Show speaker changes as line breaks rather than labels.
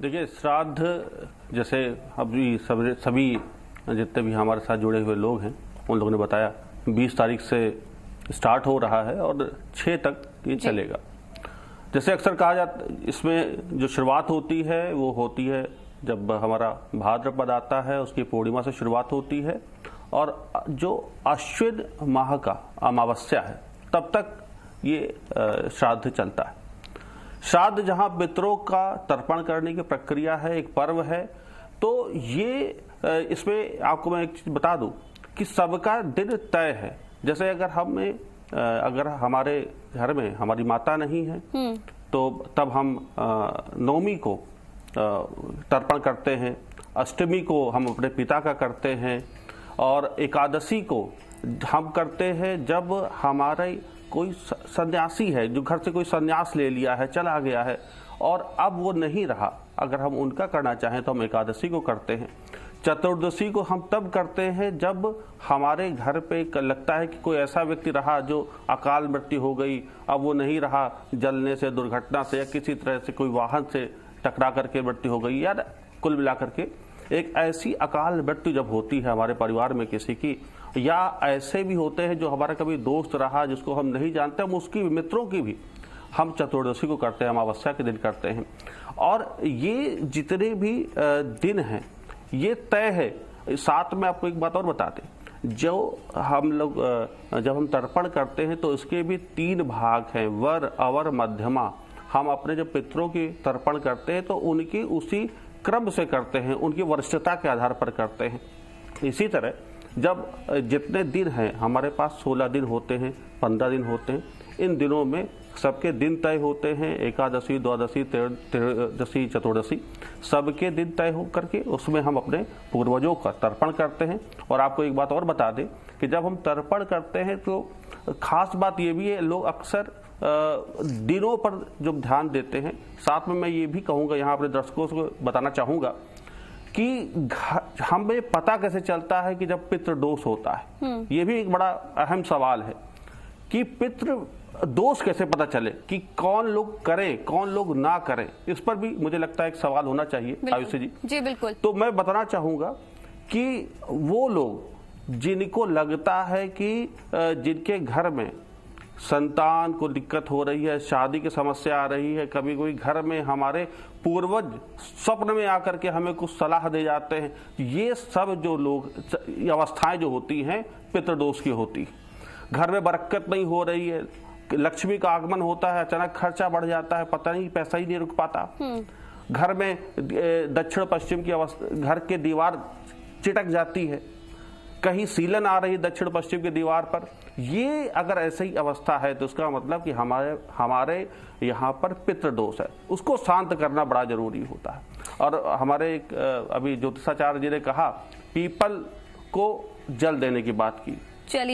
देखिए, श्राद्ध जैसे अभी सभी जितने भी हमारे साथ जुड़े हुए लोग हैं उन लोगों ने बताया 20 तारीख से स्टार्ट हो रहा है और 6 तक ये चलेगा। जैसे अक्सर कहा जाता, इसमें जो शुरुआत होती है वो होती है जब हमारा भाद्रपद आता है, उसकी पूर्णिमा से शुरुआत होती है और जो अश्विन माह का अमावस्या है तब तक ये श्राद्ध चलता है। श्राद्ध जहां पितरों का तर्पण करने की प्रक्रिया है, एक पर्व है, तो ये इसमें आपको मैं एक चीज बता दूं कि सबका दिन तय है। जैसे अगर हमारे घर में हमारी माता नहीं है तो तब हम नवमी को तर्पण करते हैं, अष्टमी को हम अपने पिता का करते हैं और एकादशी को हम करते हैं जब हमारे कोई सन्यासी है जो घर से कोई सन्यास ले लिया है, चला गया है और अब वो नहीं रहा, अगर हम उनका करना चाहें तो हम एकादशी को करते हैं। चतुर्दशी को हम तब करते हैं जब हमारे घर पे लगता है कि कोई ऐसा व्यक्ति रहा जो अकाल मृत्यु हो गई, अब वो नहीं रहा, जलने से, दुर्घटना से या किसी तरह से कोई वाहन से टकरा करके मृत्यु हो गई, या कुल मिलाकर के एक ऐसी अकाल मृत्यु जब होती है हमारे परिवार में किसी की, या ऐसे भी होते हैं जो हमारा कभी दोस्त रहा जिसको हम नहीं जानते, हम उसकी मित्रों की भी हम चतुर्दशी को करते हैं, अमावस्या के दिन करते हैं। और ये जितने भी दिन हैं ये तय है। साथ में आपको एक बात और बता दें, जो हम लोग जब हम तर्पण करते हैं तो इसके भी 3 भाग हैं, वर, अवर, मध्यमा। हम अपने जब पितरों की तर्पण करते हैं तो उनकी उसी क्रम से करते हैं, उनकी वरिष्ठता के आधार पर करते हैं। इसी तरह जब जितने दिन हैं हमारे पास 16 दिन होते हैं, 15 दिन होते हैं, इन दिनों में सबके दिन तय होते हैं। एकादशी, द्वादशी, त्रयोदशी, चतुर्दशी सबके दिन तय हो करके उसमें हम अपने पूर्वजों का तर्पण करते हैं। और आपको एक बात और बता दें कि जब हम तर्पण करते हैं तो खास बात ये भी है, लोग अक्सर दिनों पर जो ध्यान देते हैं। साथ में मैं ये भी कहूँगा, यहाँ अपने दर्शकों को बताना चाहूँगा कि हमें पता कैसे चलता है कि जब पितृ दोष होता है। ये भी एक बड़ा अहम सवाल है कि पितृ दोष कैसे पता चले, कि कौन लोग करें कौन लोग ना करें। इस पर भी मुझे लगता है एक सवाल होना चाहिए आयुषी जी।
जी बिल्कुल।
तो मैं बताना चाहूंगा कि वो लोग जिनको लगता है कि जिनके घर में संतान को दिक्कत हो रही है, शादी की समस्या आ रही है, कभी कोई घर में हमारे पूर्वज स्वप्न में आकर के हमें कुछ सलाह दे जाते हैं, ये सब जो लोग अवस्थाएं जो होती हैं पितृदोष की होती है। घर में बरकत नहीं हो रही है, लक्ष्मी का आगमन होता है, अचानक खर्चा बढ़ जाता है, पता नहीं पैसा ही नहीं रुक पाता, घर में दक्षिण पश्चिम की अवस्था, घर के दीवार चिटक जाती है, कहीं सीलन आ रही दक्षिण पश्चिम की दीवार पर, ये अगर ऐसी अवस्था है तो उसका मतलब कि हमारे यहाँ पर पितृदोष है। उसको शांत करना बड़ा जरूरी होता है। और हमारे एक अभी ज्योतिषाचार्य जी ने कहा, पीपल को जल देने की बात की।
चलिए।